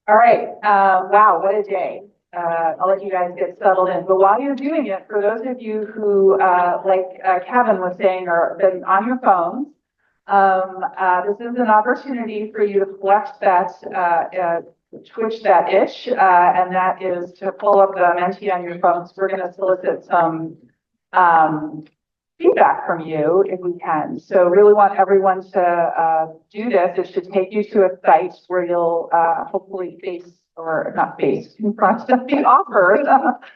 All right. Wow, what a day. I'll let you guys get settled in. But while you're doing it, for those of you who, Kevin was saying, are been on your phones, this is an opportunity for you to flex that, twitch that itch, and that is to pull up the Menti on your phones. We're going to solicit some um, feedback from you if we can. So really want everyone to do this. It should take you to a site where you'll hopefully face or not face, confront the offer,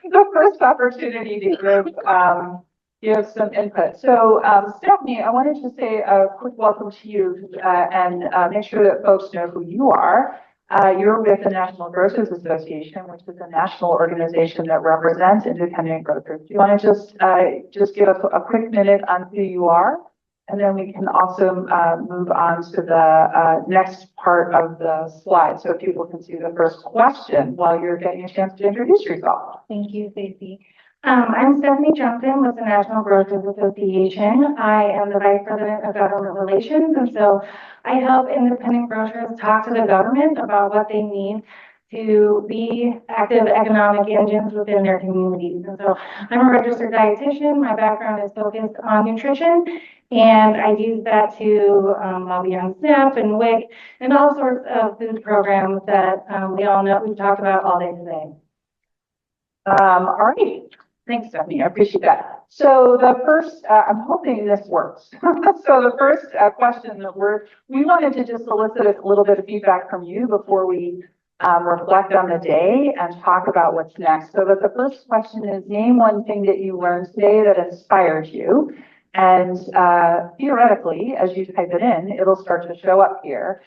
the first opportunity to give some input. So Stephanie, I wanted to say a quick welcome to you and make sure that folks know who you are. You're with the National Grocers Association, which is a national organization that represents independent grocers. Do you want to just give us a quick minute on who you are? And then we can also move on to the next part of the slide so people can see the first question while you're getting a chance to introduce yourself. Thank you, Stacy. I'm Stephanie Johnson with the National Grocers Association. I am the Vice President of Government Relations, and so I help independent grocers talk to the government about what they need to be active economic engines within their communities. And so I'm a registered dietitian. My background is focused on nutrition, and I use that to lobby on SNAP and WIC and all sorts of food programs that we all know we've talked about all day today. All right. Thanks, Stephanie. I appreciate that. So the first, I'm hoping this works. So the first question that we wanted to just solicit a little bit of feedback from you before we reflect on the day and talk about what's next. So that the first question is, name one thing that you learned today that inspired you. And theoretically, as you type it in, it'll start to show up here.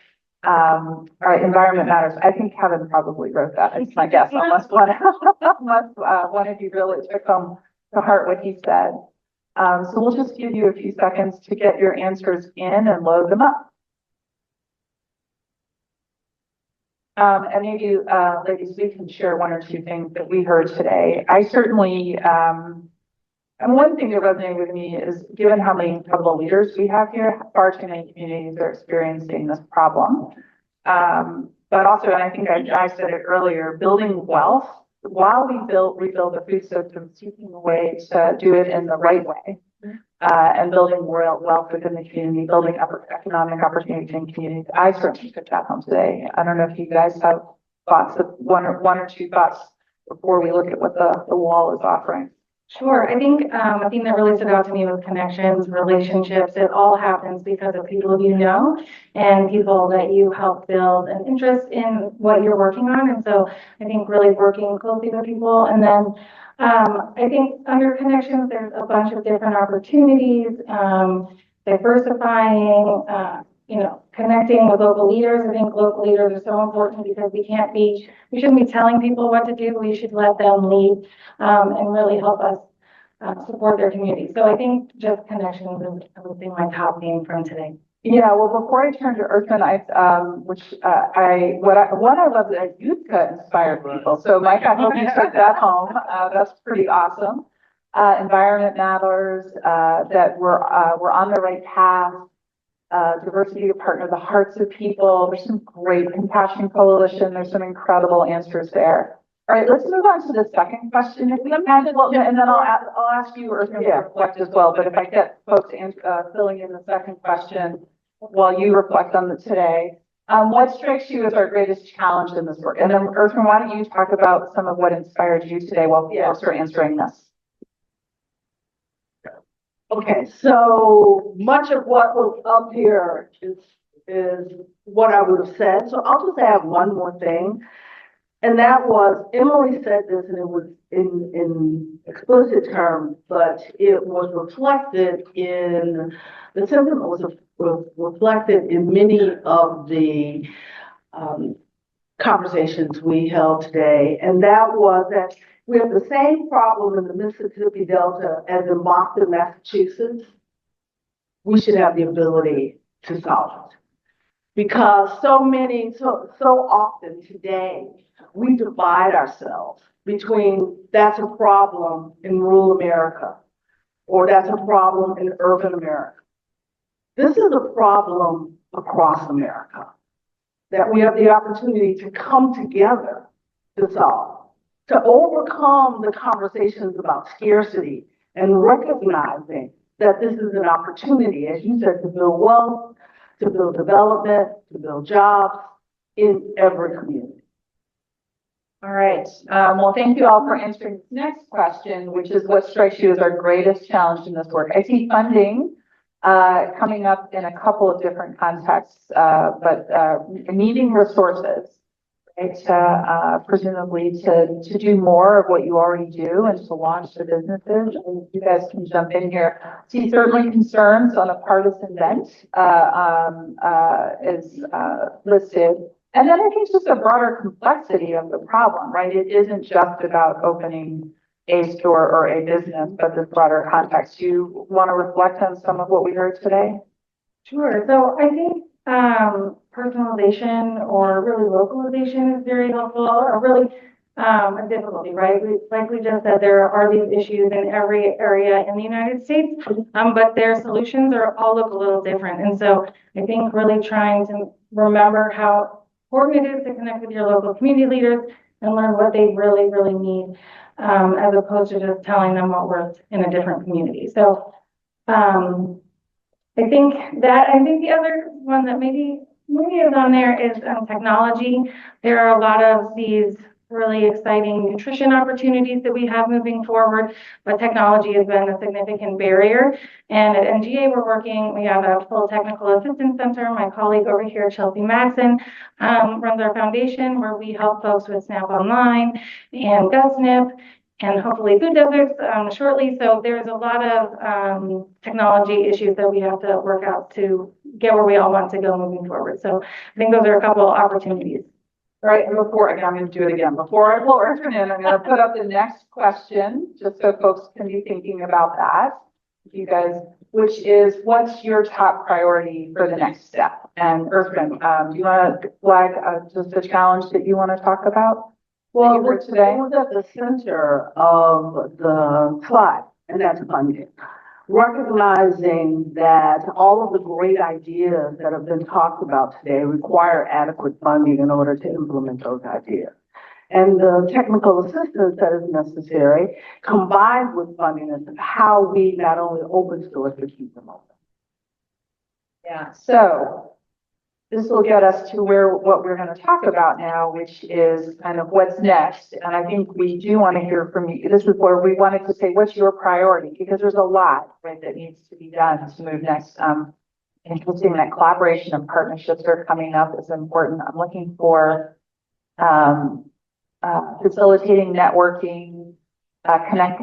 All right, environment matters. I think Kevin probably wrote that. It's my guess, unless one of you really took home to heart what he said. So we'll just give you a few seconds to get your answers in and load them up. And maybe, ladies, we can share one or two things that we heard today. I certainly, and one thing that resonated with me is, given how many incredible leaders we have here, far too many communities are experiencing this problem. But also, and I think I said it earlier, building wealth while we rebuild the food system, seeking a way to do it in the right way, and building wealth within the community, building economic opportunities in communities. I certainly took that home today. I don't know if you guys have thoughts, of one or two thoughts before we look at what the wall is offering. Sure. I think a thing that really stood out to me was connections, relationships. It all happens because of people you know and people that you help build an interest in what you're working on. And so I think really working closely with people. And then I think under connections, there's a bunch of different opportunities, diversifying, connecting with local leaders. I think local leaders are so important because we shouldn't be telling people what to do. We should let them lead and really help us support their community. So I think just connections is, I would say, my top theme from today. Yeah, well, before I turn to Ertharin, what I love is that youth got inspired people. So Mike, I hope you took that home. That's pretty awesome. Environment matters, that we're on the right path. Diversity to partner the hearts of people. There's some great Compassion Coalition. There's some incredible answers there. All right, let's move on to the second question. If we can, well, and then I'll ask you, Ertharin, to reflect as well. But if I get folks filling in the second question while you reflect on today, what strikes you as our greatest challenge in this work? And then Ertharin, why don't you talk about some of what inspired you today while folks are answering this? Okay, so much of what was up here is what I would have said. So I'll just add one more thing. And that was, Emily said this, and it was in explicit terms, but it was reflected in, the sentiment was reflected in many of the conversations we held today. And that was that we have the same problem in the Mississippi Delta as in Boston, Massachusetts. We should have the ability to solve it. Because so often today, we divide ourselves between that's a problem in rural America or that's a problem in urban America. This is a problem across America. that we have the opportunity to come together to solve, to overcome the conversations about scarcity and recognizing that this is an opportunity, as you said, to build wealth, to build development, to build jobs in every community. All right. Well, thank you all for answering this next question, which is what strikes you as our greatest challenge in this work? I see funding coming up in a couple of different contexts, but needing resources, right? Presumably to do more of what you already do and to launch the businesses. And you guys can jump in here. See certainly concerns on a partisan bent is listed. And then I think just a broader complexity of the problem, right? It isn't just about opening a store or a business, but this broader context. Do you want to reflect on some of what we heard today? Sure. So I think personalization or really localization is very helpful, or really a difficulty, right? Like we just said, there are these issues in every area in the United States, but their solutions all look a little different. And so I think really trying to remember how important it is to connect with your local community leaders and learn what they really, really need, as opposed to just telling them what works in a different community. So I think the other one that maybe is on there is technology. There are a lot of these really exciting nutrition opportunities that we have moving forward, but technology has been a significant barrier. And at NGA, we have a full technical assistance center. My colleague over here, Chelsea Maxson, runs our foundation where we help folks with SNAP Online and GovSNP and hopefully food deserts shortly. So there's a lot of technology issues that we have to work out to get where we all want to go moving forward. So I think those are a couple of opportunities. All right, and I'm going to do it again. Before I pull Ertharin in, I'm going to put up the next question, just so folks can be thinking about that. You guys, which is, what's your top priority for the next step? And Ertharin, do you want to flag just a challenge that you want to talk about? Well, today was at the center of the slide, and that's funding. Recognizing that all of the great ideas that have been talked about today require adequate funding in order to implement those ideas. And the technical assistance that is necessary, combined with funding, is how we not only open stores, but keep them open. Yeah, so this will get us to what we're going to talk about now, which is kind of what's next. And I think we do want to hear from you. This is where we wanted to say, what's your priority? Because there's a lot, right, that needs to be done to move next. Interesting that collaboration and partnerships are coming up is important. I'm looking for facilitating networking, connect.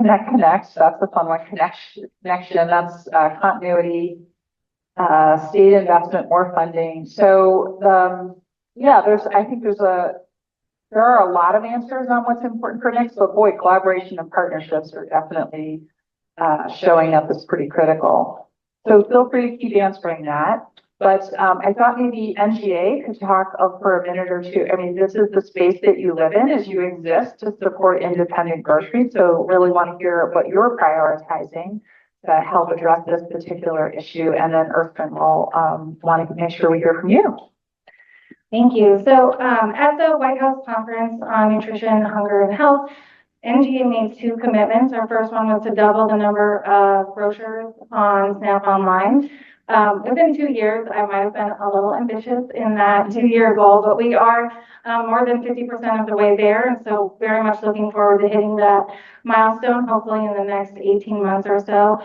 So that's the fun one, connection. That's continuity. State investment, more funding. So, yeah, there are a lot of answers on what's important for next, but boy, collaboration and partnerships are definitely showing up as pretty critical. So feel free to keep answering that. But I thought maybe NGA could talk for a minute or two. I mean, this is the space that you live in as you exist to support independent groceries. So really want to hear what you're prioritizing to help address this particular issue. And then Ertharin will want to make sure we hear from you. Thank you. So at the White House Conference on Nutrition, Hunger, and Health, NGA made two commitments. Our first one was to double the number of grocers on SNAP Online. Within 2 years, I might have been a little ambitious in that 2-year goal, but we are more than 50% of the way there. And so very much looking forward to hitting that milestone, hopefully in the next 18 months or so.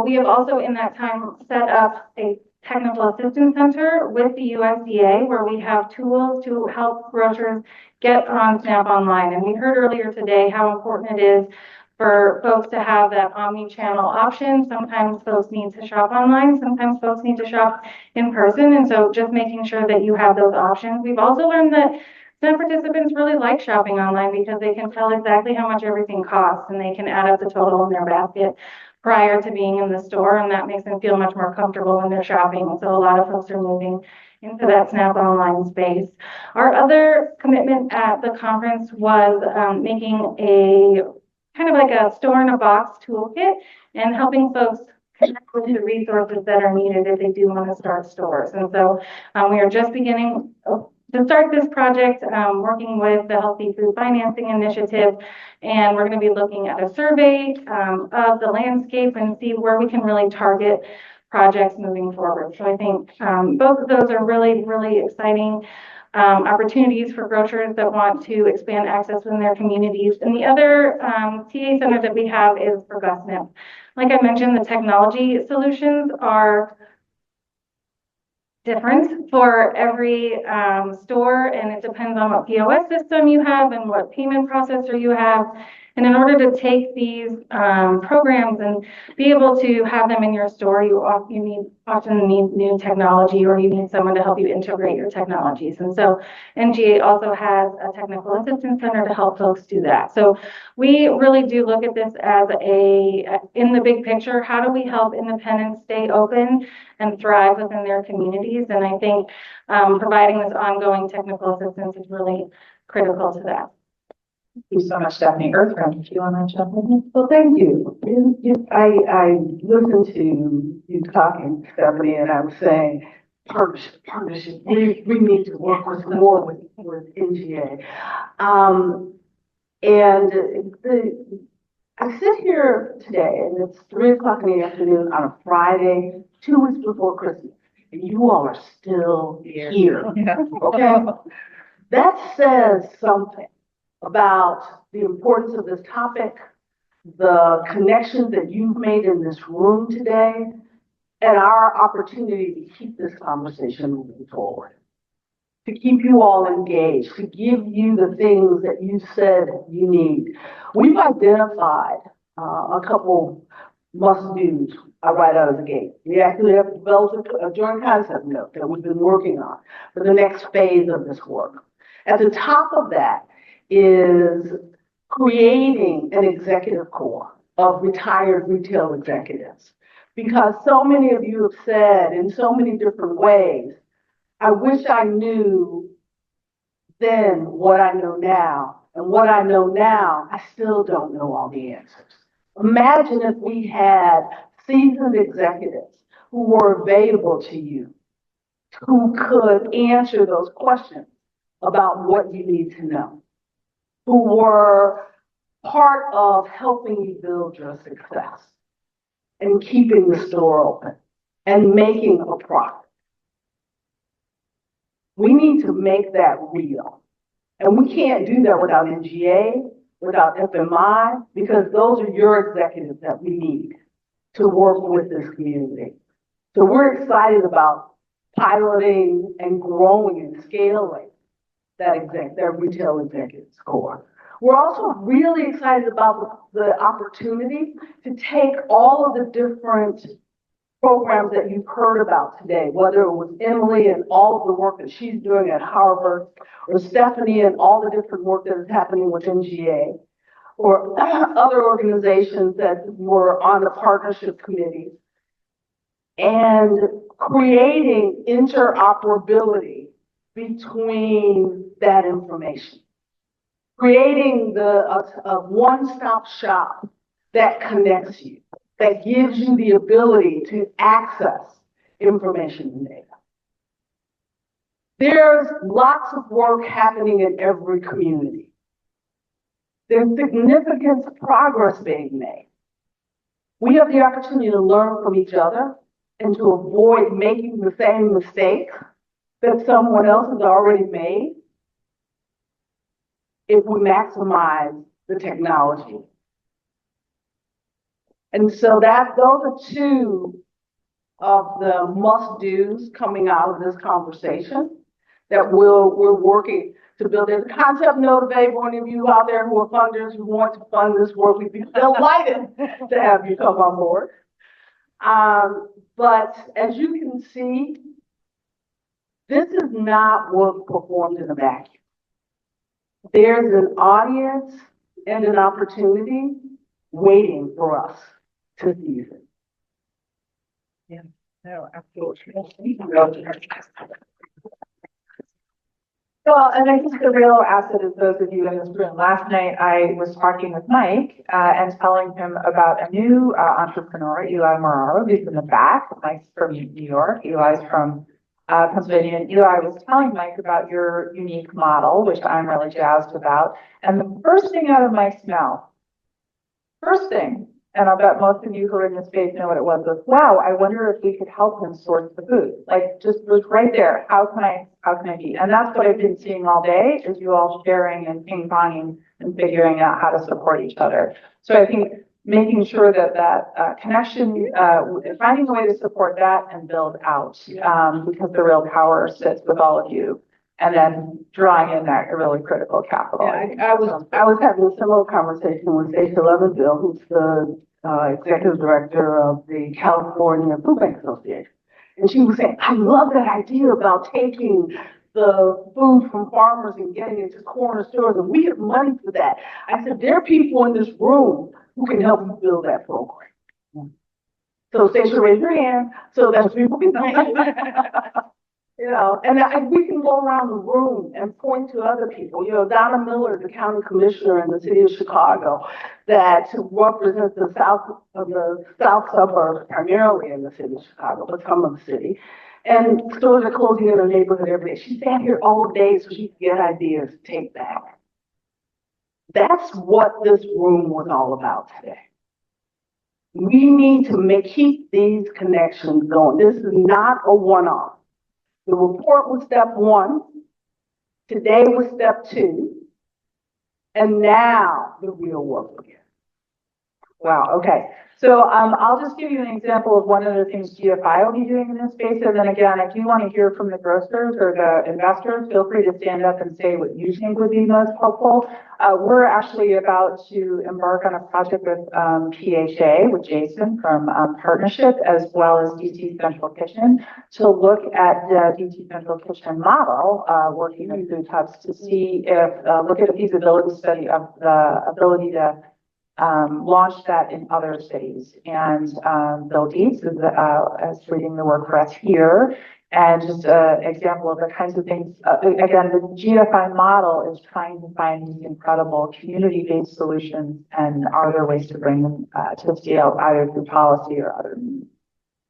We have also in that time set up a technical assistance center with the USDA where we have tools to help grocers get on SNAP Online. And we heard earlier today how important it is for folks to have that omni-channel option. Sometimes folks need to shop online, sometimes folks need to shop in person. And so just making sure that you have those options. We've also learned that some participants really like shopping online because they can tell exactly how much everything costs and they can add up the total in their basket prior to being in the store, and that makes them feel much more comfortable when they're shopping. And so a lot of folks are moving into that SNAP Online space. Our other commitment at the conference was making a kind of like a store-in-a-box toolkit and helping folks connect with the resources that are needed if they do want to start stores. And so we are just beginning to start this project, working with the Healthy Food Financing Initiative, and we're going to be looking at a survey of the landscape and see where we can really target projects moving forward. So I think both of those are really, really exciting opportunities for grocers that want to expand access in their communities. And the other TA center that we have is for GusNip. Like I mentioned, the technology solutions are different for every store, and it depends on what POS system you have and what payment processor you have. And in order to take these programs and be able to have them in your store, you often need new technology, or you need someone to help you integrate your technologies. And so NGA also has a technical assistance center to help folks do that. So we really do look at this as in the big picture, how do we help independents stay open and thrive within their communities? And I think providing this ongoing technical assistance is really critical to that. Thank you so much, Stephanie. Ertharin, do you want to jump in? Well, thank you. I listened to you talking, Stephanie, and I was saying partnership. We need to work more with NGA. I sit here today, and it's 3:00 in the afternoon on a Friday, 2 weeks before Christmas, and you all are still here. Yeah. Okay, that says something about the importance of this topic, the connections that you've made in this room today, and our opportunity to keep this conversation moving forward, to keep you all engaged, to give you the things that you said you need. We've identified a couple must-dos right out of the gate. We actually have developed a joint concept note that we've been working on for the next phase of this work. At the top of that is creating an executive corps of retired retail executives. Because so many of you have said in so many different ways, I wish I knew then what I know now. And what I know now, I still don't know all the answers. Imagine if we had seasoned executives who were available to you, who could answer those questions about what you need to know, who were part of helping you build your success and keeping the store open and making a profit. We need to make that real. And we can't do that without NGA, without FMI, because those are your executives that we need to work with this community. So we're excited about piloting and growing and scaling that retail executives core. We're also really excited about the opportunity to take all of the different programs that you've heard about today, whether it was Emily and all of the work that she's doing at Harvard, or Stephanie and all the different work that is happening with NGA, or other organizations that were on the partnership committees, and creating interoperability between that information. Creating a one-stop shop that connects you, that gives you the ability to access information and data. There's lots of work happening in every community. There's significant progress being made. We have the opportunity to learn from each other and to avoid making the same mistakes that someone else has already made if we maximize the technology. And so those are two of the must-dos coming out of this conversation that we're working to build. There's a concept note available. Any of you out there who are funders who want to fund this work, we'd be delighted to have you come on board. But as you can see, this is not work performed in a vacuum. There's an audience and an opportunity waiting for us to seize it. Yeah, no, absolutely. Well, and I think the real asset is those of you in this room. Last night, I was talking with Mike, and telling him about a new, entrepreneur, Eli Moraro, who's in the back. Mike's from New York, Eli's from, Pennsylvania. And Eli was telling Mike about your unique model, which I'm really jazzed about. And the first thing out of Mike's mouth, first thing, and I'll bet most of you who are in this space know what it was, wow, I wonder if we could help him source the food. Like, just was right there. How can I be? And that's what I've been seeing all day, is you all sharing and ping-ponging and figuring out how to support each other. So I think making sure that connection, finding a way to support that and build out, because the real power sits with all of you. And then drawing in that really critical capital. Yeah, I was having a similar conversation with Stacy Levenville, who's the executive director of the California Food Bank Association. And she was saying, I love that idea about taking the food from farmers and getting it to corner stores, and we have money for that. I said, there are people in this room who can help you build that program. So Stacy, raise your hand so that people can You know, and we can go around the room and point to other people. You know, Donna Miller, the county commissioner in the city of Chicago, that represents the south suburbs, primarily in the city of Chicago, but some of the city. And stores are closing in her neighborhood every day. She sat here all day so she could get ideas to take back. That's what this room was all about today. We need to keep these connections going. This is not a one-off. The report was step one. Today was step two. And now the real work begins. Wow, okay. So I'll just give you an example of one of the things GFI will be doing in this space. And then again, if you want to hear from the grocers or the investors, feel free to stand up and say what you think would be most helpful. We're actually about to embark on a project with PHA, with Jason from Partnership, as well as DC Central Kitchen, to look at the DC Central Kitchen model, working with food hubs to see if, look at a feasibility study of the ability to launch that in other cities. And Bill Dietz is leading the work for us here. And just an example of the kinds of things, again, the GFI model is trying to find these incredible community-based solutions, and are there ways to bring them to scale, either through policy or other means.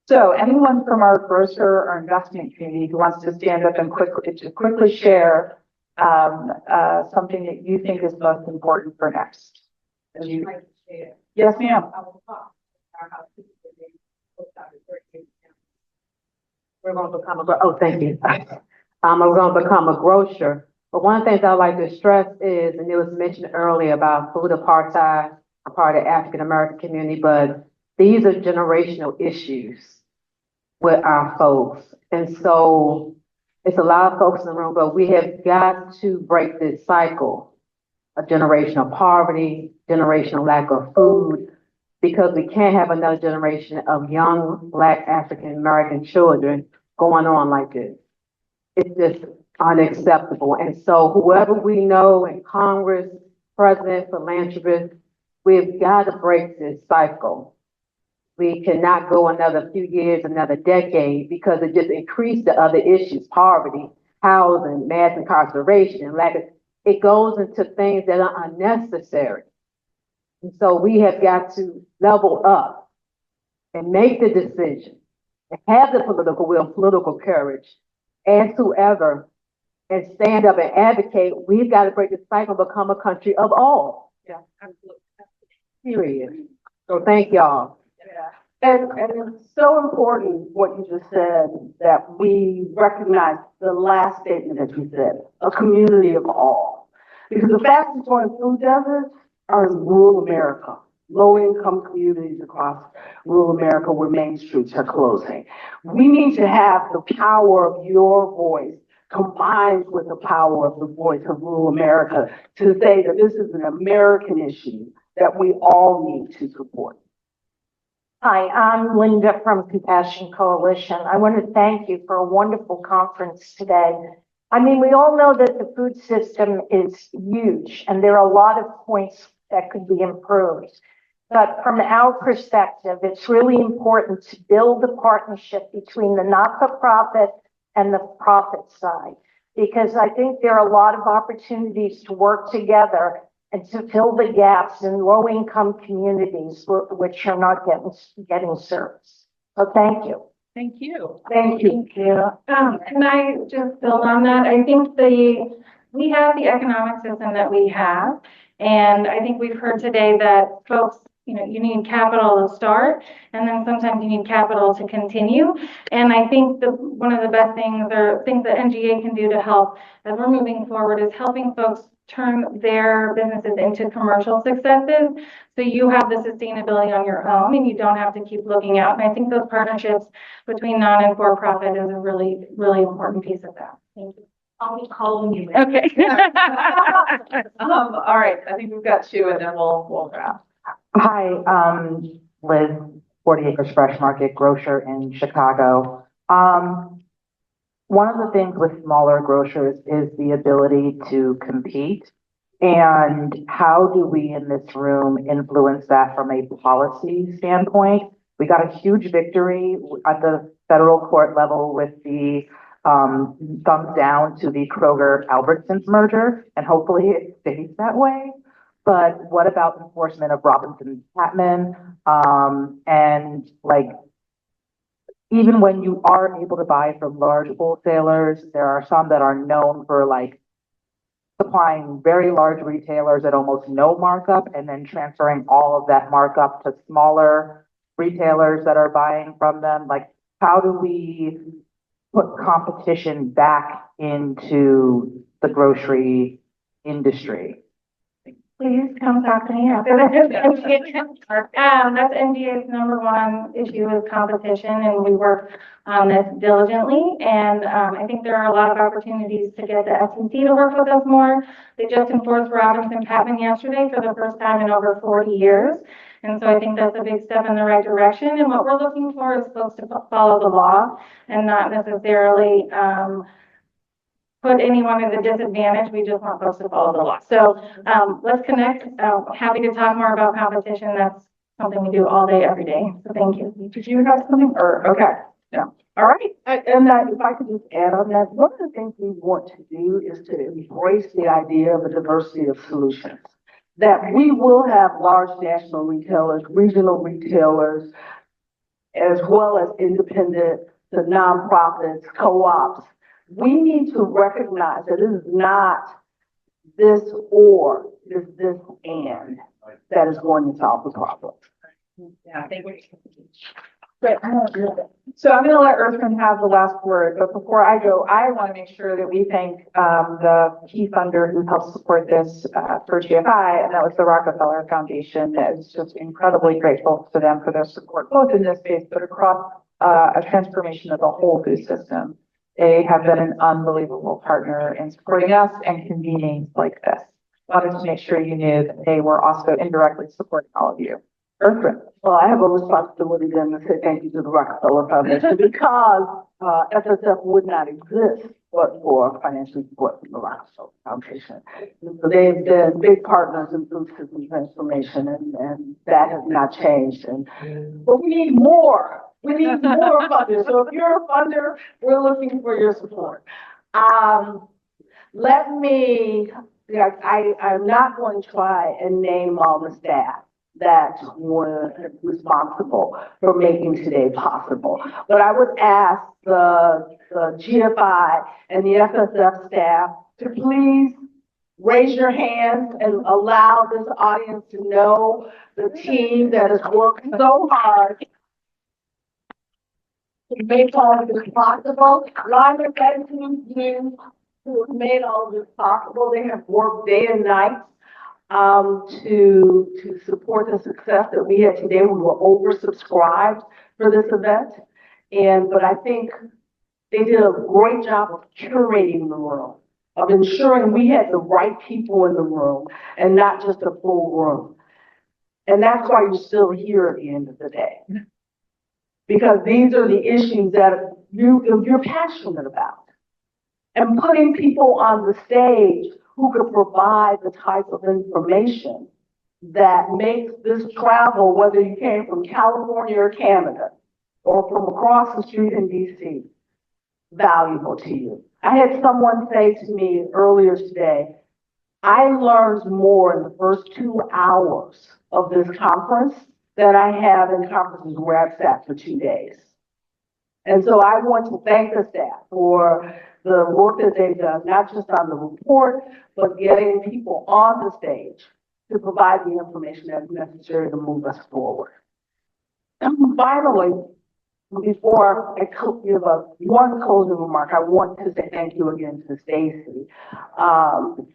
So anyone from our grocer or investment community who wants to stand up and quickly share something that you think is most important for next. Yes, ma'am. We're going to become thank you. We're going to become a grocer. But one of the things I like to stress is, and it was mentioned earlier about food apartheid, a part of the African American community, but these are generational issues with our folks. And so it's a lot of folks in the room, but we have got to break this cycle of generational poverty, generational lack of food, because we can't have another generation of young Black African American children going on like this. It's just unacceptable. And so whoever we know in Congress, president, philanthropist, we've got to break this cycle. We cannot go another few years, another decade, because it just increased the other issues, poverty, housing, mass incarceration, lack of, it goes into things that are unnecessary. And so we have got to level up and make the decision and have the political will, political courage, as whoever, and stand up and advocate. We've got to break the cycle, become a country of all. Yeah, absolutely. Period. So thank y'all. Yeah. And it's so important what you just said, that we recognize the last statement that you said, a community of all. Because the fastest growing food deserts are in rural America, low-income communities across rural America where main streets are closing. We need to have the power of your voice combined with the power of the voice of rural America to say that this is an American issue that we all need to support. Hi, I'm Linda from Compassion Coalition. I want to thank you for a wonderful conference today. I mean, we all know that the food system is huge and there are a lot of points that could be improved. But from our perspective, it's really important to build a partnership between the not-for-profit and the profit side. because I think there are a lot of opportunities to work together and to fill the gaps in low-income communities which are not getting service. So thank you. Thank you. Thank you. Thank you. Can I just build on that? I think we have the economic system that we have. And I think we've heard today that folks, you know, you need capital to start, and then sometimes you need capital to continue. And I think one of the best things or things that NGA can do to help as we're moving forward is helping folks turn their businesses into commercial successes. So you have the sustainability on your own and you don't have to keep looking out. And I think those partnerships between non and for profit is a really, really important piece of that. Thank you. I'll be calling you. Okay. All right, I think we've got two and then we'll wrap. Hi, Liz, 40 Acres Fresh Market grocer in Chicago. One of the things with smaller grocers is the ability to compete. And how do we in this room influence that from a policy standpoint? We got a huge victory at the federal court level with the thumbs down to the Kroger-Albertsons merger, and hopefully it stays that way. But what about enforcement of Robinson-Patman? And like, even when you are able to buy from large wholesalers, there are some that are known for like supplying very large retailers at almost no markup and then transferring all of that markup to smaller retailers that are buying from them. Like, how do we put competition back into the grocery industry? Please come talk to me after this. That's NGA's number one issue is competition, and we work on this diligently. And I think there are a lot of opportunities to get the FTC to work with us more. They just enforced Robinson-Patman yesterday for the first time in over 40 years. And so I think that's a big step in the right direction. And what we're looking for is folks to follow the law and not necessarily put anyone at a disadvantage. We just want folks to follow the law. So let's connect. Happy to talk more about competition. That's something we do all day, every day. So thank you. Did you have something or, okay, yeah. All right. And if I could just add on that, one of the things we want to do is to embrace the idea of a diversity of solutions. That we will have large national retailers, regional retailers, as well as independent, the nonprofits, co-ops. We need to recognize that it is not this or, it's this and that is going to solve the problem. Yeah, thank you. Great. So I'm going to let Ertharin have the last word, but before I go, I want to make sure that we thank the key funder who helped support this for GFI, and that was the Rockefeller Foundation. It's just incredibly grateful to them for their support, both in this space, but across a transformation of the whole food system. They have been an unbelievable partner in supporting us and convening like this. Wanted to make sure you knew that they were also indirectly supporting all of you. Ertharin. Well, I have a responsibility then to say thank you to the Rockefeller Foundation because FSF would not exist but for financial support from the Rockefeller Foundation. And so they've been big partners in food system transformation, and that has not changed. But we need more. We need more funders. So if you're a funder, we're looking for your support. I'm not going to try and name all the staff that were responsible for making today possible. But I would ask the GFI and the FSF staff to please raise your hands and allow this audience to know the team that has worked so hard to make all of this possible. Line of gratitude to you who have made all of this possible. They have worked day and night to support the success that we had today. We were oversubscribed for this event, but I think they did a great job of curating the room, of ensuring we had the right people in the room and not just a full room. And that's why you're still here at the end of the day. Because these are the issues that you're passionate about. And putting people on the stage who could provide the type of information that makes this travel, whether you came from California or Canada, or from across the street in DC, valuable to you. I had someone say to me earlier today, I learned more in the first 2 hours of this conference than I have in conferences where I've sat for 2 days. And so I want to thank the staff for the work that they've done, not just on the report, but getting people on the stage to provide the information that's necessary to move us forward. And finally, before I give up one closing remark, I want to say thank you again to Stacy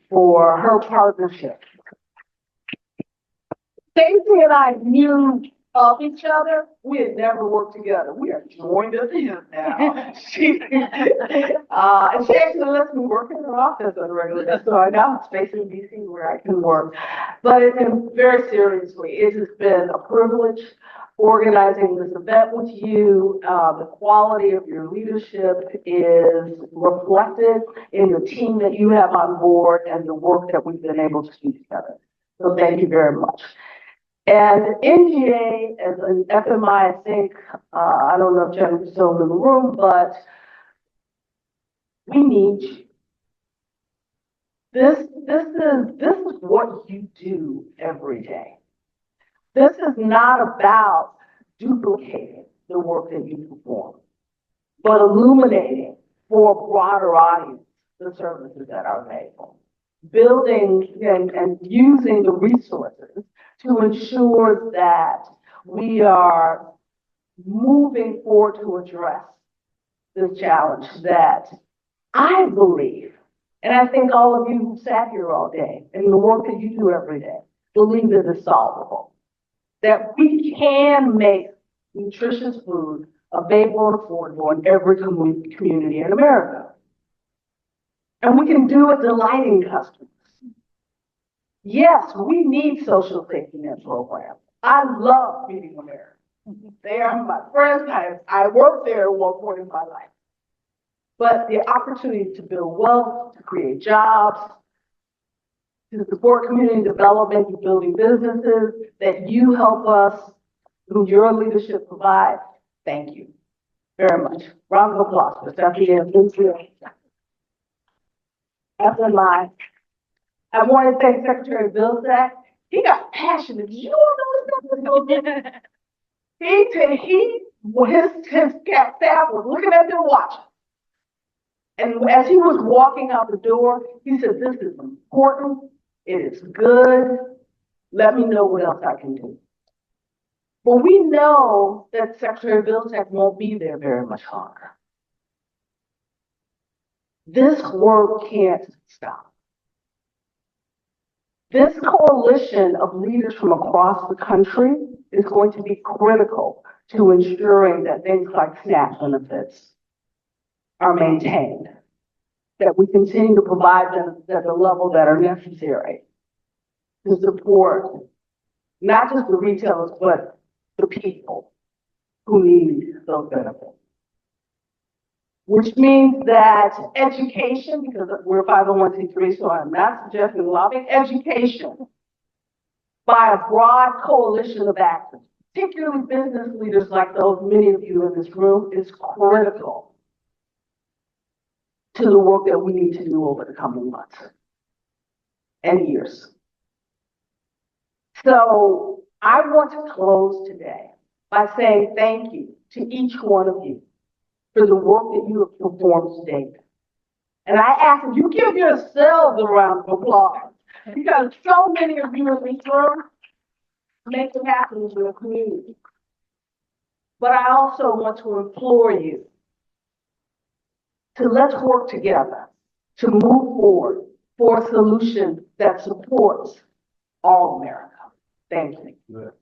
for her partnership. Stacy and I knew of each other. We had never worked together. We are joined at the hip now. She actually lets me work in her office on a regular basis, so I now have space in DC where I can work. But very seriously, it has been a privilege organizing this event with you. The quality of your leadership is reflected in the team that you have on board and the work that we've been able to do together. So thank you very much. And NGA as an FMI, I think, I don't know if Jennifer's still in the room, but we need you. This is what you do every day. This is not about duplicating the work that you perform, but illuminating for a broader audience the services that are available, building and using the resources to ensure that we are moving forward to address the challenge that I believe, and I think all of you who sat here all day and the work that you do every day, believe that it's solvable. That we can make nutritious food available and affordable in every community in America. And we can do it delighting customers. Yes, we need social safety net programs. I love Feeding America. They are my friends. I worked there at one point in my life. But the opportunity to build wealth, to create jobs, to support community development and building businesses that you help us through your leadership provide. Thank you very much. Round of applause for Stephanie and Lucy. FMI. I want to thank Secretary Vilsack. He got passionate. Did you all know this? His staff was looking at their watch. And as he was walking out the door, he said, this is important. It is good. Let me know what else I can do. But we know that Secretary Vilsack won't be there very much longer. This work can't stop. This coalition of leaders from across the country is going to be critical to ensuring that things like SNAP benefits are maintained, that we continue to provide them at the level that are necessary to support not just the retailers, but the people who need those benefits. Which means that education, because we're 501c3, so I'm not suggesting lobbying, education by a broad coalition of actors, particularly business leaders like those, many of you in this room, is critical to the work that we need to do over the coming months and years. So I want to close today by saying thank you to each one of you for the work that you have performed today. And I ask that you give yourselves a round of applause because so many of you in this room make it happen in your community. But I also want to implore you to let's work together to move forward for a solution that supports all America. Thank you.